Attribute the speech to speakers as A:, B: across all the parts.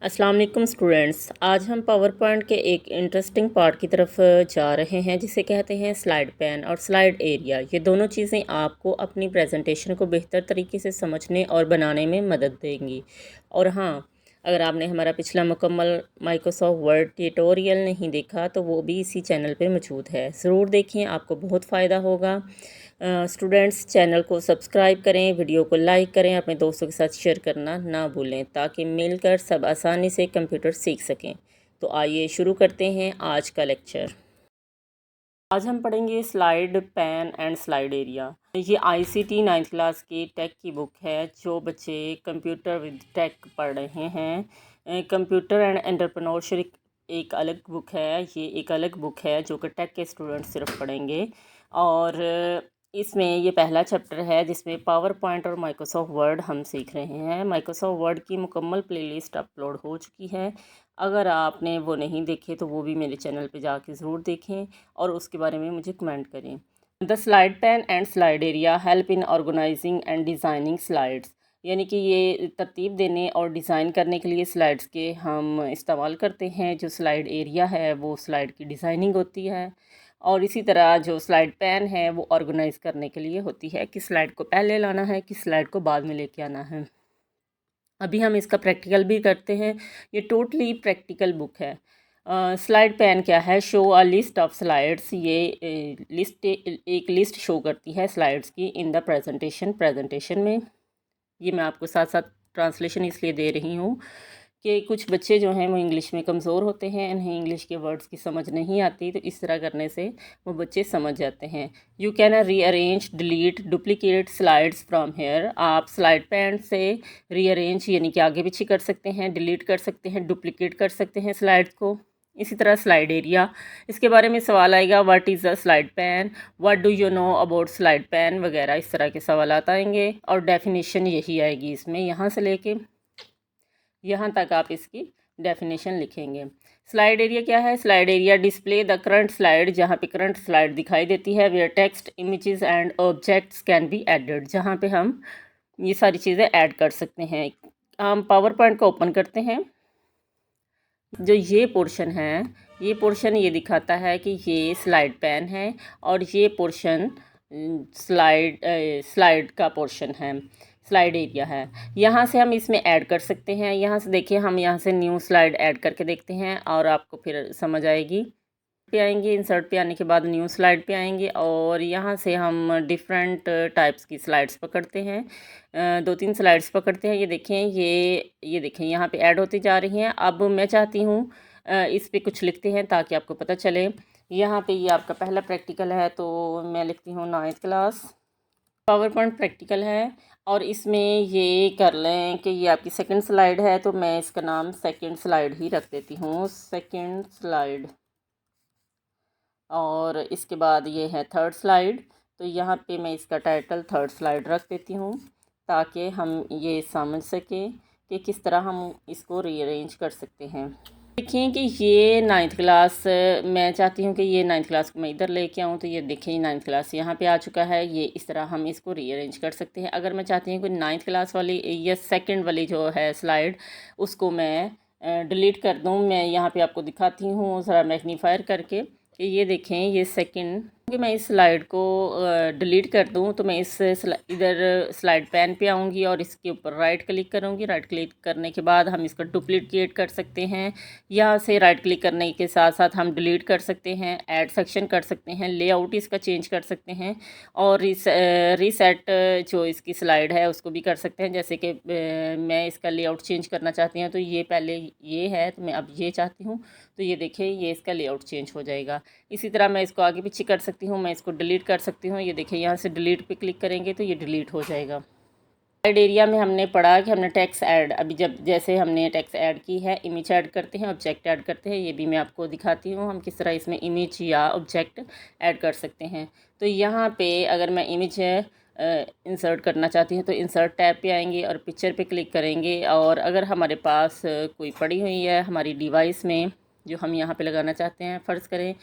A: अस्सलाम वालेकुम स्टूडेंट्स। आज हम पावर पॉइंट के एक इंटरेस्टिंग पार्ट की तरफ जा रहे हैं जिसे कहते हैं स्लाइड पैन और स्लाइड एरिया। ये दोनों चीज़ें आपको अपनी प्रेजेंटेशन को बेहतर तरीके से समझने और बनाने में मदद देंगी। और हाँ, अगर आपने हमारा पिछला मुकम्मल माइक्रोसॉफ्ट वर्ड ट्यूटोरियल नहीं देखा तो वो भी इसी चैनल पर मौजूद है, ज़रूर देखें, आपको बहुत फ़ायदा होगा। स्टूडेंट्स, चैनल को सब्सक्राइब करें, वीडियो को लाइक करें, अपने दोस्तों के साथ शेयर करना ना भूलें ताकि मिलकर सब आसानी से कंप्यूटर सीख सकें। तो आइए शुरू करते हैं आज का लेक्चर। आज हम पढ़ेंगे slide pane and slide area. ये आईसीटी 9th क्लास की टेक की बुक है जो बच्चे कंप्यूटर विद टेक पढ़ रहे हैं। कंप्यूटर एंड एंटरप्रेन्योरशिप एक अलग बुक है, ये एक अलग बुक है जो कि टेक के स्टूडेंट सिर्फ पढ़ेंगे। और इसमें ये पहला चैप्टर है जिसमें पावर पॉइंट और माइक्रोसॉफ्ट वर्ड हम सीख रहे हैं। माइक्रोसॉफ्ट वर्ड की मुकम्मल प्लेलिस्ट अपलोड हो चुकी है, अगर आपने वो नहीं देखे तो वो भी मेरे चैनल पे जाके ज़रूर देखें और उसके बारे में मुझे कमेंट करें। The slide pane and slide area help in organising and designing slides, यानी कि ये तरतीब देने और डिज़ाइन करने के लिए स्लाइड्स के हम इस्तेमाल करते हैं। जो स्लाइड एरिया है वो स्लाइड की डिज़ाइनिंग होती है, और इसी तरह जो स्लाइड पैन है वो ऑर्गेनाइज करने के लिए होती है कि स्लाइड को पहले लाना है कि स्लाइड को बाद में लेके आना है। अभी हम इसका प्रैक्टिकल भी करते हैं। ये टोटली प्रैक्टिकल बुक है। स्लाइड पैन क्या है? Show a list of slides. ये लिस्ट एक लिस्ट शो करती है स्लाइड्स की इन द प्रेजेंटेशन में। ये मैं आपको साथ साथ ट्रांसलेशन इसलिए दे रही हूँ कि कुछ बच्चे जो हैं वो इंग्लिश में कमज़ोर होते हैं, इन्हें इंग्लिश के वर्ड्स की समझ नहीं आती, तो इस तरह करने से वो बच्चे समझ जाते हैं। You can rearrange delete duplicate slides from here. आप स्लाइड पैन से रीअरेंज यानी कि आगे पीछे कर सकते हैं, डिलीट कर सकते हैं, डुप्लीकेट कर सकते हैं स्लाइड्स को। इसी तरह स्लाइड एरिया, इसके बारे में सवाल आएगा, what is a slide pan, what do you know about slide pan वगैरह, इस तरह के सवाल आएंगे और डेफिनेशन यही आएगी इसमें। यहाँ से लेके यहाँ तक आप इसकी डेफिनेशन लिखेंगे। स्लाइड एरिया क्या है? Slide area display the current slide, जहाँ पे करंट स्लाइड दिखाई देती है। Where text, images and objects can be added, जहाँ पे हम ये सारी चीज़ें ऐड कर सकते हैं। हम पावर पॉइंट को ओपन करते हैं। जो ये पोर्शन है, ये पोर्शन ये दिखाता है कि ये स्लाइड पैन है और ये पोर्शन स्लाइड का पोर्शन है, स्लाइड एरिया है। यहाँ से हम इसमें ऐड कर सकते हैं। यहाँ से देखिए, हम यहाँ से न्यू स्लाइड ऐड करके देखते हैं और आपको फिर समझ आएगी। पे आएंगे, इंसर्ट पे आने के बाद न्यू स्लाइड पे आएंगे और यहाँ से हम डिफरेंट टाइप्स की स्लाइड्स पकड़ते हैं। 2-3 स्लाइड्स पकड़ते हैं। ये देखें, ये देखें, यहाँ पे ऐड होती जा रही हैं। अब मैं चाहती हूँ इस पे कुछ लिखते हैं ताकि आपको पता चले। यहाँ पे ये आपका पहला प्रैक्टिकल है तो मैं लिखती हूँ 9th class. Power point practical है और इसमें ये कर लें कि ये आपकी सेकंड स्लाइड है, तो मैं इसका नाम सेकंड स्लाइड ही रख देती हूँ, सेकंड स्लाइड। और इसके बाद ये है थर्ड स्लाइड, तो यहाँ पे मैं इसका टाइटल थर्ड स्लाइड रख देती हूँ ताकि हम ये समझ सकें कि किस तरह हम इसको रीअरेंज कर सकते हैं। देखिए कि ये 9th क्लास, मैं चाहती हूँ कि ये 9th क्लास को मैं इधर लेके आऊँ, तो ये देखिए 9th क्लास यहाँ पे आ चुका है। ये इस तरह हम इसको रीअरेंज कर सकते हैं। अगर मैं चाहती हूँ कि 9th क्लास वाली या सेकंड वाली जो है स्लाइड उसको मैं डिलीट कर दूँ, मैं यहाँ पे आपको दिखाती हूँ ज़रा मैग्नीफायर करके कि ये देखें, ये सेकंड कि मैं इस स्लाइड को डिलीट कर दूं, तो मैं इस इधर स्लाइड पैन पे आऊंगी और इसके ऊपर राइट क्लिक करूंगी। राइट क्लिक करने के बाद हम इसको डुप्लीकेट कर सकते हैं। यहाँ से राइट क्लिक करने के साथ साथ हम डिलीट कर सकते हैं, ऐड सेक्शन कर सकते हैं, लेआउट इसका चेंज कर सकते हैं और रीसेट जो इसकी स्लाइड है उसको भी कर सकते हैं। जैसे कि मैं इसका लेआउट चेंज करना चाहती हूँ, तो ये पहले ये है तो मैं अब ये चाहती हूँ, तो ये देखिए ये इसका लेआउट चेंज हो जाएगा। इसी तरह मैं इसको आगे पीछे कर सकती हूँ, मैं इसको डिलीट कर सकती हूँ। ये देखिए, यहाँ से डिलीट पे क्लिक करेंगे तो ये डिलीट हो जाएगा। स्लाइड एरिया में हमने पढ़ा कि हमने टेक्स्ट ऐड, अभी जब जैसे हमने टेक्स्ट ऐड की है, इमेज ऐड करते हैं, ऑब्जेक्ट ऐड करते हैं, ये भी मैं आपको दिखाती हूँ हम किस तरह इसमें इमेज या ऑब्जेक्ट ऐड कर सकते हैं। तो यहाँ पे अगर मैं इमेज इंसर्ट करना चाहती हूँ तो इंसर्ट टैब पे आएंगे और पिक्चर पे क्लिक करेंगे, और अगर हमारे पास कोई पड़ी हुई है हमारी डिवाइस में जो हम यहाँ पे लगाना चाहते हैं, फ़र्ज़ करें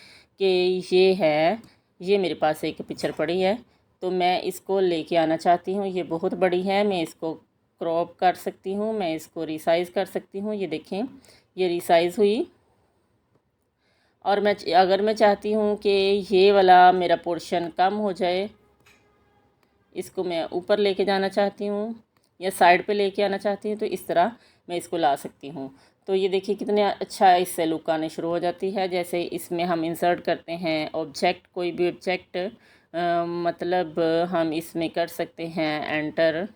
A: कि ये है, ये मेरे पास एक पिक्चर पड़ी है तो मैं इसको लेके आना चाहती हूँ। ये बहुत बड़ी है, मैं इसको क्रॉप कर सकती हूँ, मैं इसको रिसाइज़ कर सकती हूँ। ये देखें, ये रिसाइज़ हुई। और अगर मैं चाहती हूँ कि ये वाला मेरा पोर्शन कम हो जाए, इसको मैं ऊपर लेके जाना चाहती हूँ या साइड पे लेके आना चाहती हूँ, तो इस तरह मैं इसको ला सकती हूँ। तो ये देखिए कितने अच्छा इससे लुक आने शुरू हो जाती है। जैसे इसमें हम इंसर्ट करते हैं ऑब्जेक्ट, कोई भी ऑब्जेक्ट, मतलब हम इसमें कर सकते हैं एंटर।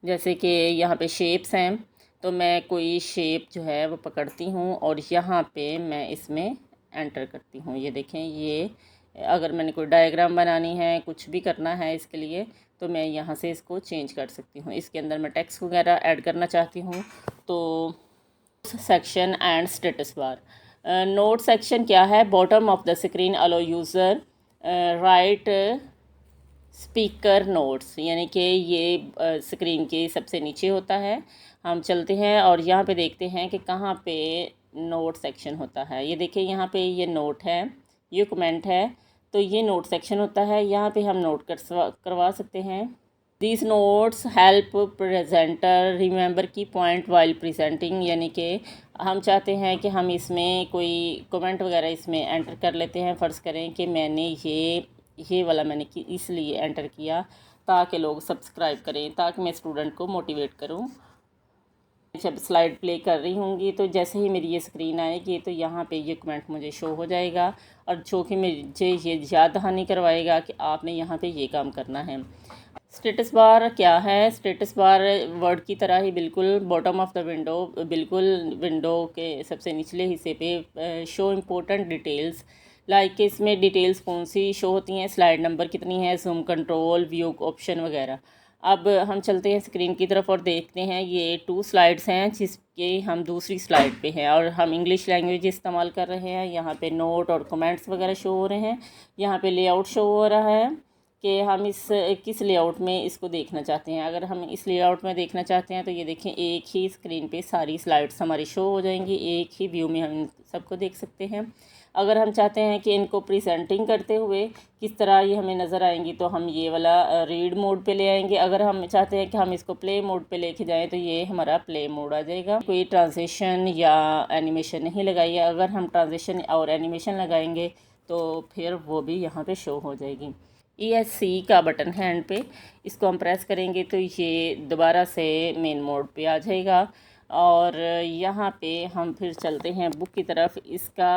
A: जैसे कि यहाँ पे शेप्स हैं, तो मैं कोई शेप जो है वो पकड़ती हूँ और यहाँ पे मैं इसमें एंटर करती हूँ। ये देखें, ये अगर मैंने कोई डायग्राम बनानी है, कुछ भी करना है इसके लिए, तो मैं यहाँ से इसको चेंज कर सकती हूँ। इसके अंदर मैं टेक्स्ट वगैरह ऐड करना चाहती हूँ। तो section and status bar. Note section क्या है? Bottom of the screen allow user write speaker notes, यानी कि ये स्क्रीन के सबसे नीचे होता है। हम चलते हैं और यहाँ पे देखते हैं कि कहाँ पे नोट सेक्शन होता है। ये देखिए यहाँ पे ये नोट है, ये कमेंट है, तो ये नोट सेक्शन होता है। यहाँ पे हम नोट करवा सकते हैं। These notes help presenter remember की पॉइंट वाइल प्रेजेंटिंग, यानी कि हम चाहते हैं कि हम इसमें कोई कमेंट वगैरह इसमें एंटर कर लेते हैं। फ़र्ज़ करें कि मैंने ये वाला मैंने इसलिए एंटर किया ताकि लोग सब्सक्राइब करें, ताकि मैं स्टूडेंट को मोटिवेट करूं। जब स्लाइड प्ले कर रही होंगी तो जैसे ही मेरी ये स्क्रीन आएगी तो यहाँ पे ये कमेंट मुझे शो हो जाएगा और जो कि मुझे ये याद दहानी करवाएगा कि आपने यहाँ पे ये काम करना है। स्टेटस बार क्या है? स्टेटस बार वर्ड की तरह ही बिल्कुल बॉटम ऑफ द विंडो, बिल्कुल विंडो के सबसे निचले हिस्से पे शो इम्पोर्टेंट डिटेल्स, लाइक इसमें डिटेल्स कौन सी शो होती हैं, स्लाइड नंबर कितनी है, जूम कंट्रोल, व्यू ऑप्शन वगैरह। अब हम चलते हैं स्क्रीन की तरफ और देखते हैं ये 2 स्लाइड्स हैं जिसके हम दूसरी स्लाइड पे हैं और हम इंग्लिश लैंग्वेज इस्तेमाल कर रहे हैं। यहाँ पे नोट और कमेंट्स वगैरह शो हो रहे हैं। यहाँ पे लेआउट शो हो रहा है कि हम किस लेआउट में इसको देखना चाहते हैं। अगर हम इस लेआउट में देखना चाहते हैं तो ये देखें, एक ही स्क्रीन पे सारी स्लाइड्स हमारी शो हो जाएंगी, एक ही व्यू में हम सबको देख सकते हैं। अगर हम चाहते हैं कि इनको प्रेजेंटिंग करते हुए किस तरह ये हमें नज़र आएंगी तो हम ये वाला रीड मोड पे ले आएंगे। अगर हम चाहते हैं कि हम इसको प्ले मोड पे लेके जाएं तो ये हमारा प्ले मोड आ जाएगा। कोई ट्रांजिशन या एनिमेशन नहीं लगाई है। अगर हम ट्रांजिशन और एनिमेशन लगाएंगे तो फिर वो भी यहाँ पे शो हो जाएगी। ESC का बटन है एंड पे, इसको हम प्रेस करेंगे तो ये दोबारा से मेन मोड पे आ जाएगा। और यहाँ पे हम फिर चलते हैं बुक की तरफ। इसका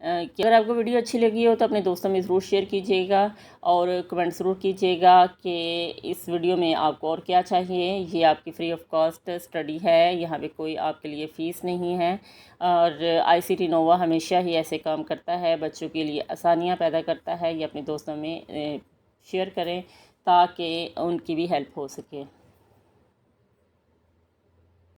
A: कि अगर आपको वीडियो अच्छी लगी हो तो अपने दोस्तों में ज़रूर शेयर कीजिएगा और कमेंट ज़रूर कीजिएगा कि इस वीडियो में आपको और क्या चाहिए। ये आपकी फ्री ऑफ कॉस्ट स्टडी है, यहाँ पे कोई आपके लिए फ़ीस नहीं है। और ICT नोवा हमेशा ही ऐसे काम करता है, बच्चों के लिए आसानियाँ पैदा करता है। ये अपने दोस्तों में शेयर करें ताकि उनकी भी हेल्प हो सके।